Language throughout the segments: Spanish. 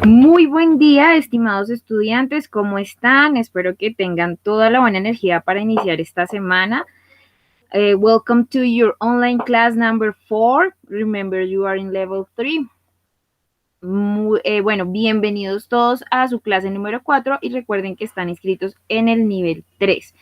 Muy buen día, estimados estudiantes, ¿cómo están? Espero que tengan toda la buena energía para iniciar esta semana. Welcome to your online class number 4. Remember, you are in level 3. Bueno, bienvenidos todos a su clase número 4 y recuerden que están inscritos en el nivel 3.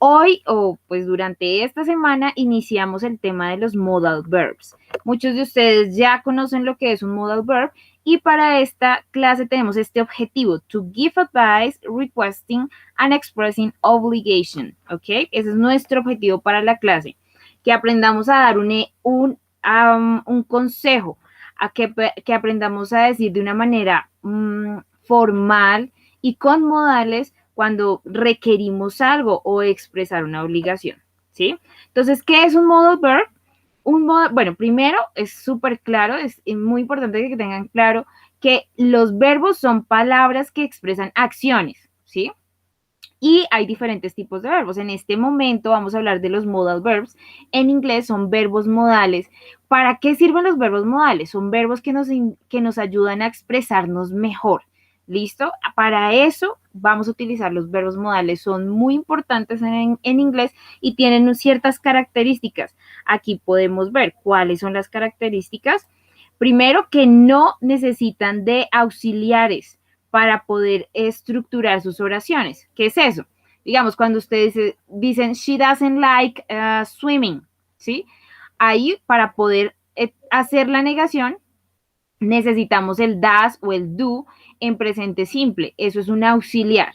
Hoy, pues durante esta semana, iniciamos el tema de los modal verbs. Muchos de ustedes ya conocen lo que es un modal verb y para esta clase tenemos este objetivo, to give advice, requesting and expressing obligation, ¿ok? Ese es nuestro objetivo para la clase, que aprendamos a dar un consejo, que aprendamos a decir de una manera formal y con modales cuando requerimos algo o expresar una obligación, ¿sí? Entonces, ¿qué es un modal verb? Bueno, primero es súper claro, es muy importante que tengan claro que los verbos son palabras que expresan acciones, ¿sí? Y hay diferentes tipos de verbos. En este momento vamos a hablar de los modal verbs. En inglés son verbos modales. ¿Para qué sirven los verbos modales? Son verbos que nos ayudan a expresarnos mejor. ¿Listo? Para eso vamos a utilizar los verbos modales. Son muy importantes en inglés y tienen ciertas características. Aquí podemos ver cuáles son las características. Primero, que no necesitan de auxiliares para poder estructurar sus oraciones. ¿Qué es eso? Digamos, cuando ustedes dicen, she doesn't like swimming, ¿sí? Ahí, para poder hacer la negación, necesitamos el does o el do en presente simple. Eso es un auxiliar.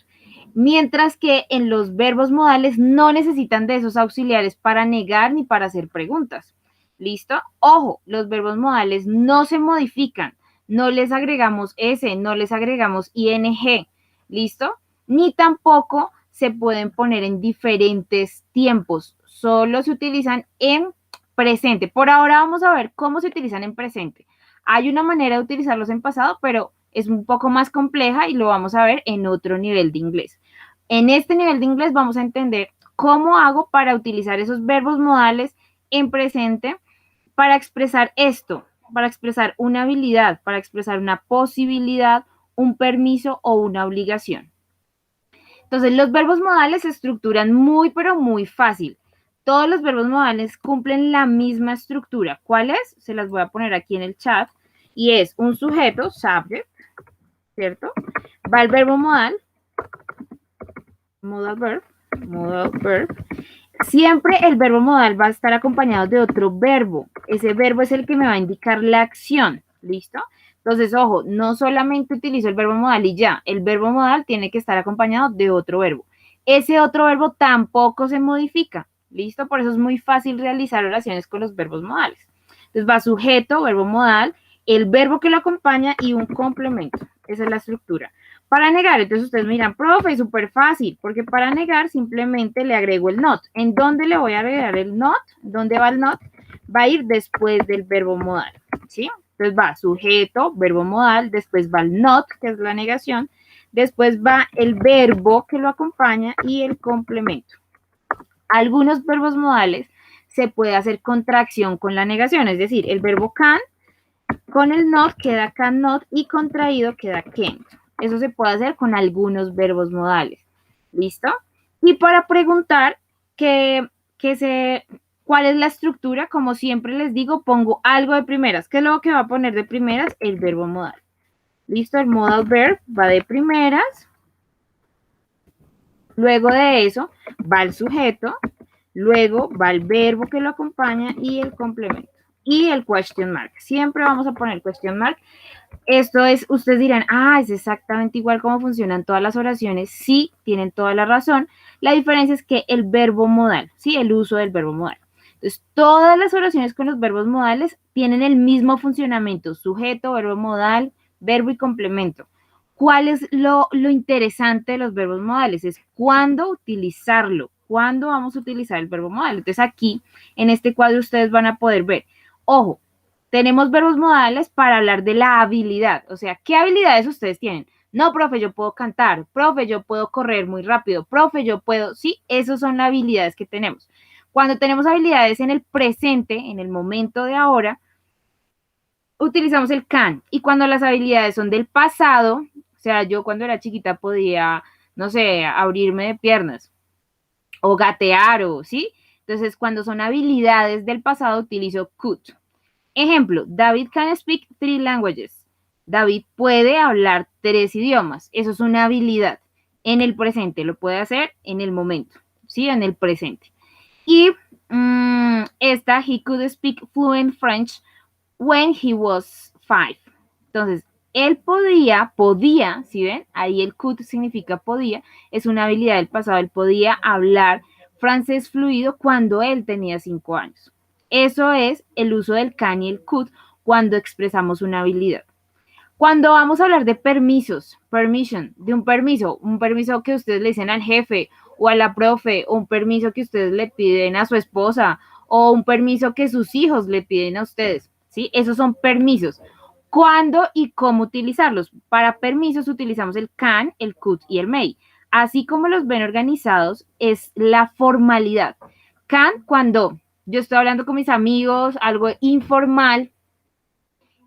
Mientras que en los verbos modales no necesitan de esos auxiliares para negar ni para hacer preguntas. ¿Listo? Ojo, los verbos modales no se modifican. No les agregamos S, no les agregamos ING. ¿Listo? Ni tampoco se pueden poner en diferentes tiempos. Solo se utilizan en presente. Por ahora vamos a ver cómo se utilizan en presente. Hay una manera de utilizarlos en pasado, pero es un poco más compleja y lo vamos a ver en otro nivel de inglés. En este nivel de inglés vamos a entender cómo hago para utilizar esos verbos modales en presente para expresar esto, para expresar una habilidad, para expresar una posibilidad, un permiso o una obligación. Entonces, los verbos modales se estructuran muy, pero muy fácil. Todos los verbos modales cumplen la misma estructura. ¿Cuál es? Se las voy a poner aquí en el chat. Y es un sujeto, subject, ¿cierto? Va el verbo modal, modal verb. Siempre el verbo modal va a estar acompañado de otro verbo. Ese verbo es el que me va a indicar la acción, ¿listo? Entonces, ojo, no solamente utilizo el verbo modal y ya, el verbo modal tiene que estar acompañado de otro verbo. Ese otro verbo tampoco se modifica, ¿listo? Por eso es muy fácil realizar oraciones con los verbos modales. Entonces va sujeto, verbo modal, el verbo que lo acompaña y un complemento. Esa es la estructura. Para negar, entonces ustedes me dirán, profe, súper fácil, porque para negar simplemente le agrego el not. ¿En dónde le voy a agregar el not? ¿Dónde va el not? Va a ir después del verbo modal, ¿sí? Entonces va sujeto, verbo modal, después va el not, que es la negación, después va el verbo que lo acompaña y el complemento. Algunos verbos modales se puede hacer contracción con la negación, es decir, el verbo can con el not queda cannot y contraído queda can't. Eso se puede hacer con algunos verbos modales. ¿Listo? Y para preguntar cuál es la estructura, como siempre les digo, pongo algo de primeras. ¿Qué es lo que va a poner de primeras? El verbo modal. ¿Listo? El modal verb va de primeras. Luego de eso va el sujeto. Luego va el verbo que lo acompaña y el complemento. Y el question mark. Siempre vamos a poner question mark. Esto es, ustedes dirán, es exactamente igual como funcionan todas las oraciones. Sí, tienen toda la razón. La diferencia es que el verbo modal, sí, el uso del verbo modal. Entonces, todas las oraciones con los verbos modales tienen el mismo funcionamiento, sujeto, verbo modal, verbo y complemento. ¿Cuál es lo interesante de los verbos modales? Es cuándo utilizarlo, cuándo vamos a utilizar el verbo modal. Entonces, aquí, en este cuadro, ustedes van a poder ver, ojo, tenemos verbos modales para hablar de la habilidad. O sea, ¿qué habilidades ustedes tienen? No, profe, yo puedo cantar. Profe, yo puedo correr muy rápido. Profe, yo puedo... Sí, esas son las habilidades que tenemos. Cuando tenemos habilidades en el presente, en el momento de ahora, utilizamos el can. Y cuando las habilidades son del pasado, o sea, yo cuando era chiquita podía, no sé, abrirme de piernas o gatear o, ¿sí? Entonces, cuando son habilidades del pasado, utilizo could. Ejemplo, David can speak 3 languages. David puede hablar 3 idiomas. Eso es una habilidad. En el presente, lo puede hacer en el momento, ¿sí? En el presente. Y esta, he could speak fluent French when he was 5. Entonces, él podía, ¿sí ven? Ahí el could significa podía, es una habilidad del pasado, él podía hablar francés fluido cuando él tenía 5 años. Eso es el uso del can y el could cuando expresamos una habilidad. Cuando vamos a hablar de permisos, permission, de un permiso que ustedes le dicen al jefe o a la profe, o un permiso que ustedes le piden a su esposa, o un permiso que sus hijos le piden a ustedes, ¿sí? Esos son permisos. ¿Cuándo y cómo utilizarlos? Para permisos utilizamos el can, el could y el may. Así como los ven organizados, es la formalidad. Can, cuando yo estoy hablando con mis amigos, algo informal.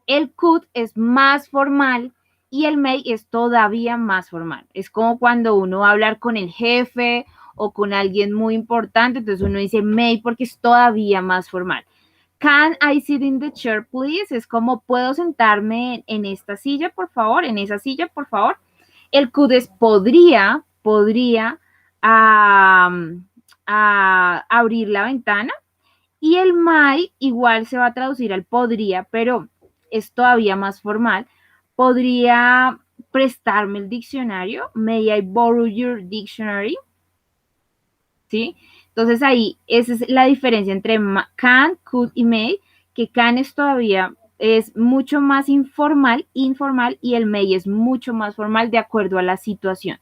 El could es más formal y el may es todavía más formal. Es como cuando uno va a hablar con el jefe o con alguien muy importante, entonces uno dice may porque es todavía más formal. Can I sit in the chair, please? Es como, ¿puedo sentarme en esta silla, por favor? En esa silla, por favor. El could es podría abrir la ventana. Y el may igual se va a traducir al podría, pero es todavía más formal. ¿Podría prestarme el diccionario? May I borrow your dictionary? ¿Sí? Entonces ahí, esa es la diferencia entre can, could y may, que can es todavía, es mucho más informal, y el may es mucho más formal de acuerdo a la situación,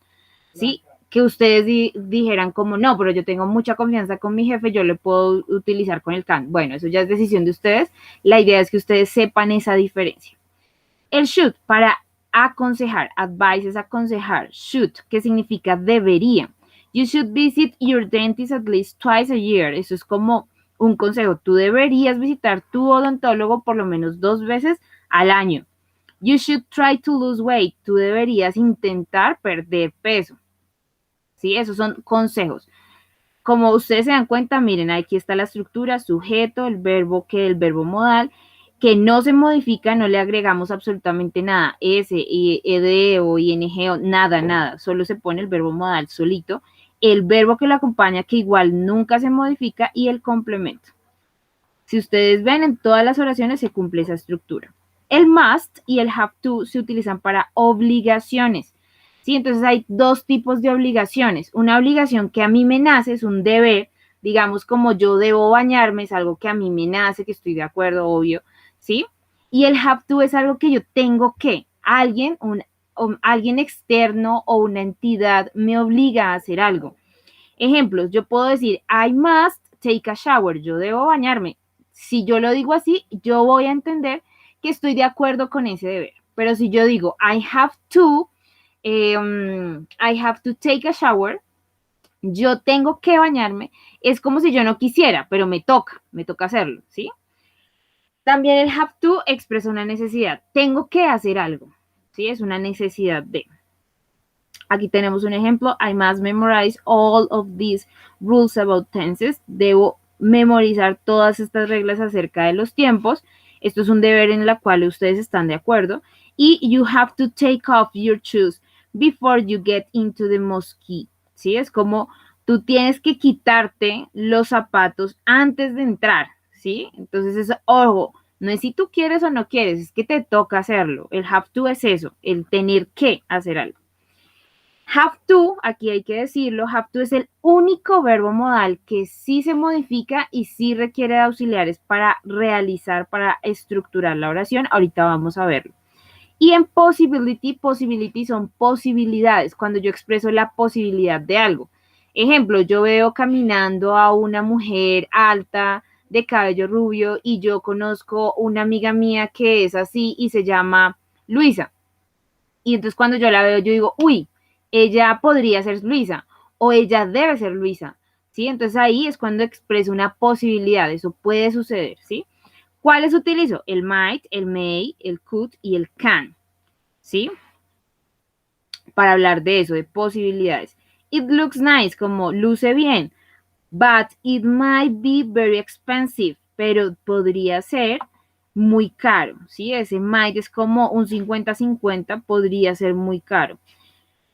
¿sí? Que ustedes dijeran como, no, pero yo tengo mucha confianza con mi jefe, yo le puedo utilizar con el can. Bueno, eso ya es decisión de ustedes. La idea es que ustedes sepan esa diferencia. El should, para aconsejar, advice es aconsejar, should, que significa debería. You should visit your dentist at least twice a year. Eso es como un consejo. Tú deberías visitar tu odontólogo por lo menos 2 veces al año. You should try to lose weight. Tú deberías intentar perder peso. ¿Sí? Esos son consejos. Como ustedes se dan cuenta, miren, aquí está la estructura, sujeto, el verbo modal, que no se modifica, no le agregamos absolutamente nada, S, ed o ing o nada, solo se pone el verbo modal solito, el verbo que lo acompaña, que igual nunca se modifica, y el complemento. Si ustedes ven, en todas las oraciones se cumple esa estructura. El must y el have to se utilizan para obligaciones. ¿Sí? Entonces hay 2 tipos de obligaciones. Una obligación que a mí me nace es un deber, digamos como yo debo bañarme, es algo que a mí me nace, que estoy de acuerdo, obvio, ¿sí? Y el have to es algo que yo tengo que, alguien externo o una entidad me obliga a hacer algo. Ejemplos, yo puedo decir, I must take a shower, yo debo bañarme. Si yo lo digo así, yo voy a entender que estoy de acuerdo con ese deber. Pero si yo digo, I have to take a shower, yo tengo que bañarme, es como si yo no quisiera, pero me toca hacerlo, ¿sí? También el have to expresa una necesidad, tengo que hacer algo, ¿sí? Es una necesidad de. Aquí tenemos un ejemplo, I must memorize all of these rules about tenses, debo memorizar todas estas reglas acerca de los tiempos, esto es un deber en el cual ustedes están de acuerdo, y you have to take off your shoes before you get into the mosque, ¿sí? Es como tú tienes que quitarte los zapatos antes de entrar, ¿sí? Entonces es, ojo, no es si tú quieres o no quieres, es que te toca hacerlo. El have to es eso, el tener que hacer algo. Have to, aquí hay que decirlo, have to es el único verbo modal que sí se modifica y sí requiere de auxiliares para realizar, para estructurar la oración. Ahorita vamos a verlo. Y en possibility son posibilidades, cuando yo expreso la posibilidad de algo. Ejemplo, yo veo caminando a una mujer alta, de cabello rubio, y yo conozco una amiga mía que es así y se llama Luisa. Y entonces cuando yo la veo, yo digo, uy, ella podría ser Luisa o ella debe ser Luisa, ¿sí? Entonces ahí es cuando expreso una posibilidad, eso puede suceder, ¿sí? ¿Cuáles utilizo? El might, el may, el could y el can, ¿sí? Para hablar de eso, de posibilidades. It looks nice, como luce bien, but it might be very expensive, pero podría ser muy caro, ¿sí? Ese might es como un 50-50, podría ser muy caro.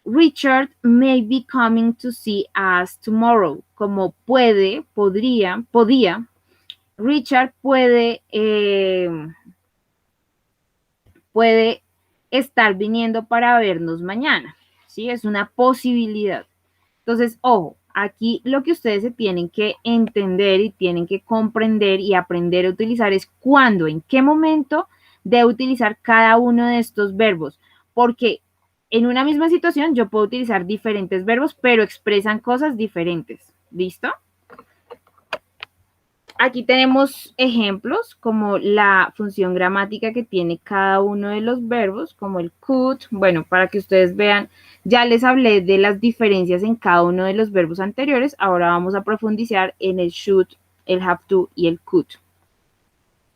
Richard may be coming to see us tomorrow, como podía, Richard puede estar viniendo para vernos mañana, ¿sí? Es una posibilidad. Entonces, ojo, aquí lo que ustedes se tienen que entender y tienen que comprender y aprender a utilizar es cuándo, en qué momento de utilizar cada uno de estos verbos, porque en una misma situación yo puedo utilizar diferentes verbos, pero expresan cosas diferentes. ¿Listo? Aquí tenemos ejemplos como la función gramática que tiene cada uno de los verbos, como el could. Bueno, para que ustedes vean, ya les hablé de las diferencias en cada uno de los verbos anteriores. Ahora vamos a profundizar en el should, el have to y el could.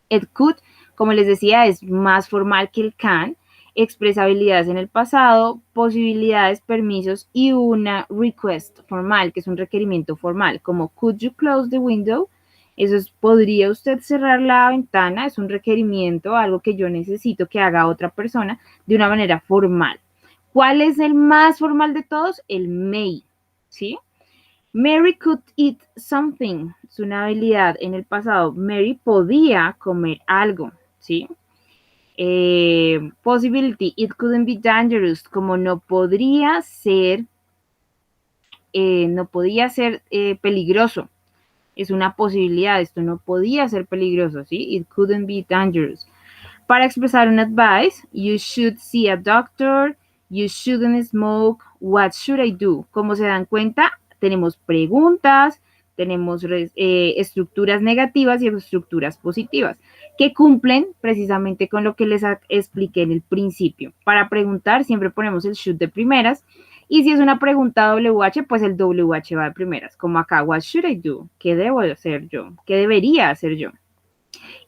El could, como les decía, es más formal que el can. Expresa habilidades en el pasado, posibilidades, permisos y una request formal, que es un requerimiento formal, como could you close the window? Eso es, ¿podría usted cerrar la ventana? Es un requerimiento, algo que yo necesito que haga otra persona de una manera formal. ¿Cuál es el más formal de todos? El may, ¿sí? Mary could eat something. Es una habilidad en el pasado. Mary podía comer algo, ¿sí? Possibility, it couldn't be dangerous, como no podría ser peligroso. Es una posibilidad, esto no podía ser peligroso, ¿sí? It couldn't be dangerous. Para expresar un advice, you should see a doctor, you shouldn't smoke, what should I do? Como se dan cuenta, tenemos preguntas, tenemos estructuras negativas y estructuras positivas que cumplen precisamente con lo que les expliqué en el principio. Para preguntar siempre ponemos el should de primeras y si es una pregunta WH, pues el WH va de primeras, como acá, what should I do? ¿Qué debo hacer yo? ¿Qué debería hacer yo?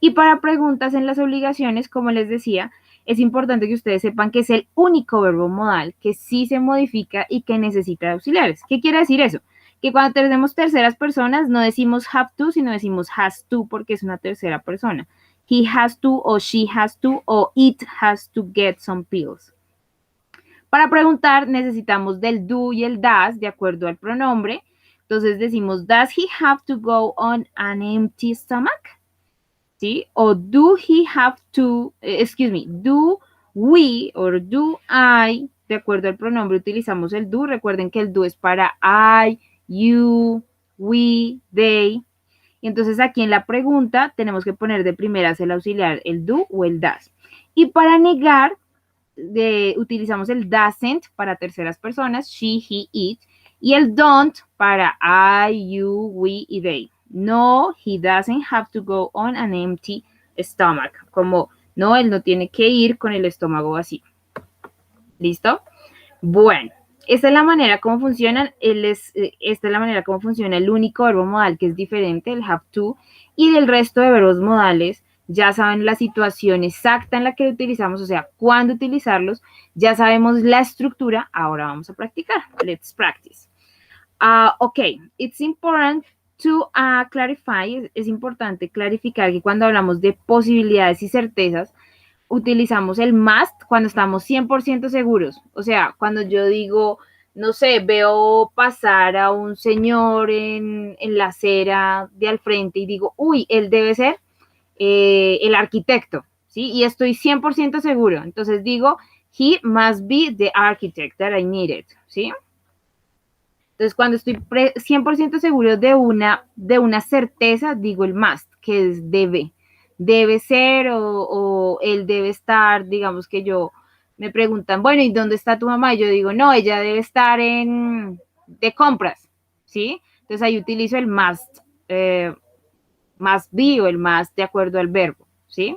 Y para preguntas en las obligaciones, como les decía, es importante que ustedes sepan que es el único verbo modal que sí se modifica y que necesita de auxiliares. ¿Qué quiere decir eso? Que cuando tenemos terceras personas no decimos have to, sino decimos has to porque es una tercera persona. He has to o she has to o it has to get some pills. Para preguntar necesitamos del do y el does de acuerdo al pronombre. Entonces decimos, does he have to go on an empty stomach? ¿Sí? O do he have to, do we or do I, de acuerdo al pronombre utilizamos el do. Recuerden que el do es para I, you, we, they. Y entonces aquí en la pregunta tenemos que poner de primeras el auxiliar, el do o el does. Y para negar, utilizamos el doesn't para terceras personas, she, he, it, y el don't para I, you, we y they. No, he doesn't have to go on an empty stomach. Como, no, él no tiene que ir con el estómago vacío. ¿Listo? Bueno, esta es la manera como funcionan. Esta es la manera como funciona el único verbo modal que es diferente, el have to, y del resto de verbos modales. Ya saben la situación exacta en la que utilizamos, o sea, cuándo utilizarlos. Ya sabemos la estructura. Ahora vamos a practicar. Let's practice. Okay, it's important to clarify, es importante clarificar que cuando hablamos de posibilidades y certezas, utilizamos el must cuando estamos 100% seguros. O sea, cuando yo digo, no sé, veo pasar a un señor en la acera de al frente y digo, uy, él debe ser el arquitecto, ¿sí? Y estoy 100% seguro. Entonces digo, he must be the architect that I needed, ¿sí? Entonces, cuando estoy 100% seguro de una certeza, digo el must, que es debe. Debe ser o él debe estar, digamos que me preguntan, bueno, ¿y dónde está tu mamá? Y yo digo, no, ella debe estar de compras, ¿sí? Entonces ahí utilizo el must be o el must de acuerdo al verbo, ¿sí?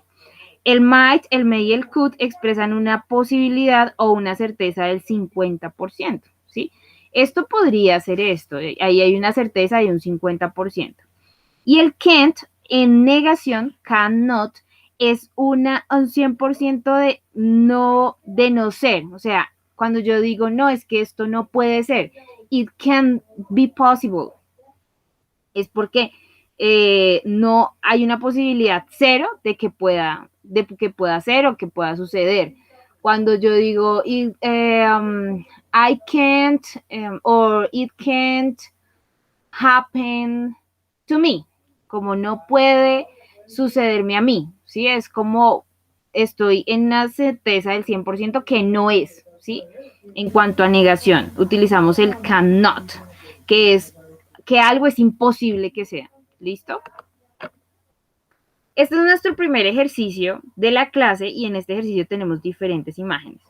El might, el may y el could expresan una posibilidad o una certeza del 50%, ¿sí? Esto podría ser esto, ahí hay una certeza de un 50%. Y el can't En negación, cannot es un 100% de no ser. O sea, cuando yo digo, no, es que esto no puede ser. It can be possible. Es porque no hay una posibilidad cero de que pueda ser o que pueda suceder. Cuando yo digo, I can't, or it can't happen to me, como no puede sucederme a mí, ¿sí? Es como estoy en la certeza del 100% que no es, ¿sí? En cuanto a negación, utilizamos el cannot, que es que algo es imposible que sea, ¿listo? Este es nuestro primer ejercicio de la clase y en este ejercicio tenemos diferentes imágenes.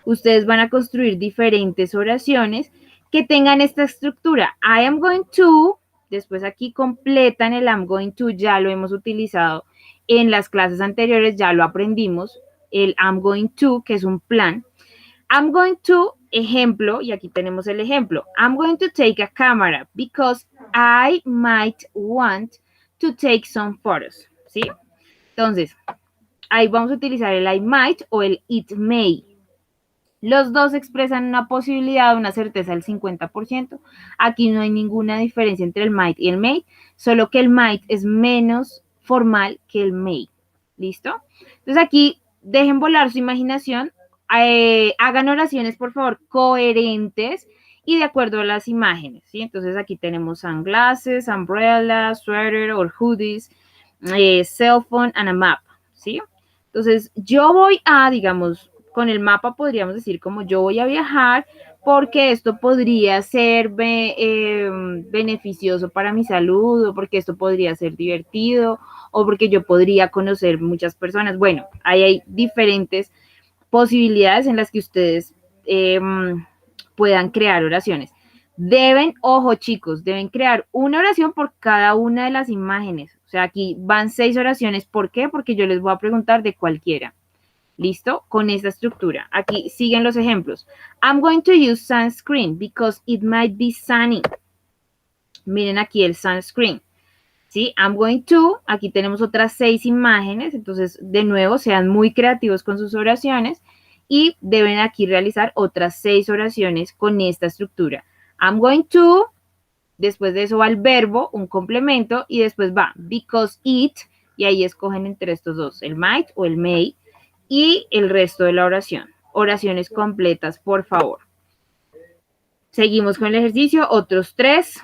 Ustedes van a construir diferentes oraciones que tengan esta estructura. I am going to, después aquí completan el I'm going to, ya lo hemos utilizado en las clases anteriores, ya lo aprendimos, el I'm going to, que es un plan. I'm going to, ejemplo, y aquí tenemos el ejemplo. I'm going to take a camera because I might want to take some photos, ¿sí? Entonces, ahí vamos a utilizar el I might o el it may. Los dos expresan una posibilidad, una certeza del 50%. Aquí no hay ninguna diferencia entre el might y el may, solo que el might es menos formal que el may. ¿Listo? Entonces aquí dejen volar su imaginación, hagan oraciones, por favor, coherentes y de acuerdo a las imágenes, ¿sí? Entonces aquí tenemos sunglasses, umbrella, sweater or hoodies, cell phone and a map, ¿sí? Entonces yo voy a, digamos, con el mapa podríamos decir como yo voy a viajar porque esto podría ser beneficioso para mi salud o porque esto podría ser divertido o porque yo podría conocer muchas personas. Bueno, ahí hay diferentes posibilidades en las que ustedes puedan crear oraciones. Deben, ojo chicos, deben crear una oración por cada una de las imágenes. O sea, aquí van 6 oraciones. ¿Por qué? Porque yo les voy a preguntar de cualquiera. ¿Listo? Con esta estructura. Aquí siguen los ejemplos. I'm going to use sunscreen because it might be sunny. Miren aquí el sunscreen. ¿Sí? I'm going to. Aquí tenemos otras 6 imágenes. Entonces, de nuevo, sean muy creativos con sus oraciones y deben aquí realizar otras 6 oraciones con esta estructura. I'm going to. Después de eso va el verbo, un complemento, y después va because it, y ahí escogen entre estos dos, el might o el may, y el resto de la oración. Oraciones completas, por favor. Seguimos con el ejercicio, otras tres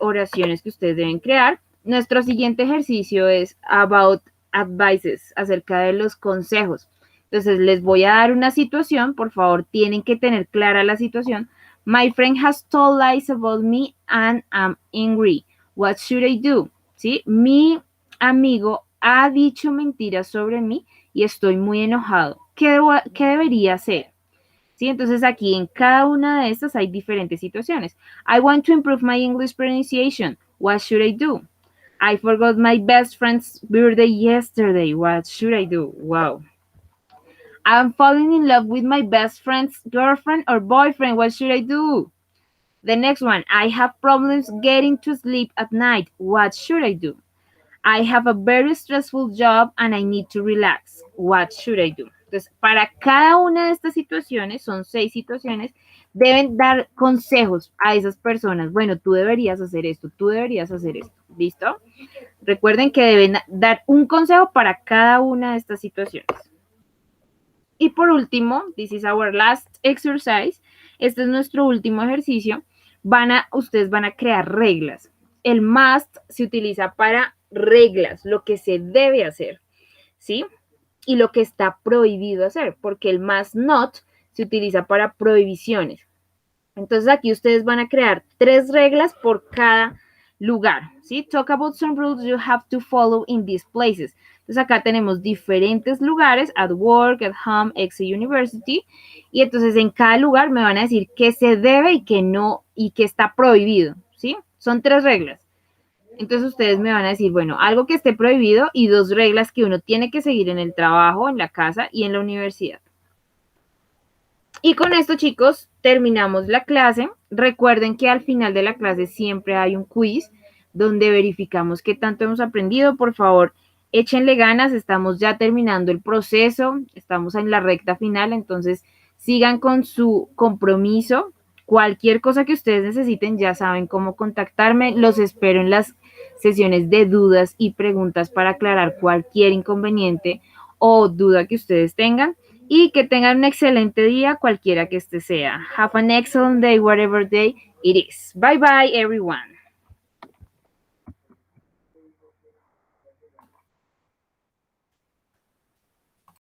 oraciones que ustedes deben crear. Nuestro siguiente ejercicio es about advices, acerca de los consejos. Entonces, les voy a dar una situación, por favor, tienen que tener clara la situación. My friend has told lies about me and I'm angry. What should I do? ¿Sí? Mi amigo ha dicho mentiras sobre mí y estoy muy enojado. ¿Qué debería hacer? ¿Sí? Entonces aquí en cada una de estas hay diferentes situaciones. I want to improve my English pronunciation. What should I do? I forgot my best friend's birthday yesterday. What should I do? Wow. I'm falling in love with my best friend's girlfriend or boyfriend. What should I do? The next one, I have problems getting to sleep at night. What should I do? I have a very stressful job and I need to relax. What should I do? Entonces, para cada una de estas situaciones, son 6 situaciones, deben dar consejos a esas personas. Bueno, tú deberías hacer esto, tú deberías hacer esto. ¿Listo? Recuerden que deben dar un consejo para cada una de estas situaciones. Y por último, this is our last exercise. Este es nuestro último ejercicio. Ustedes van a crear reglas. El must se utiliza para reglas, lo que se debe hacer, ¿sí? Y lo que está prohibido hacer, porque el must not se utiliza para prohibiciones. Entonces aquí ustedes van a crear 3 reglas por cada lugar, ¿sí? Talk about some rules you have to follow in these places. Entonces acá tenemos diferentes lugares, at work, at home, ex university, y entonces en cada lugar me van a decir qué se debe y qué no, y qué está prohibido, ¿sí? Son 3 reglas. Entonces ustedes me van a decir, bueno, algo que esté prohibido y 2 reglas que uno tiene que seguir en el trabajo, en la casa y en la universidad. Y con esto, chicos, terminamos la clase. Recuerden que al final de la clase siempre hay un quiz donde verificamos qué tanto hemos aprendido. Por favor, échenle ganas, estamos ya terminando el proceso, estamos en la recta final, entonces sigan con su compromiso. Cualquier cosa que ustedes necesiten, ya saben cómo contactarme. Los espero en las sesiones de dudas y preguntas para aclarar cualquier inconveniente o duda que ustedes tengan. Y que tengan un excelente día, cualquiera que este sea. Have an excellent day, whatever day it is. Bye bye, everyone.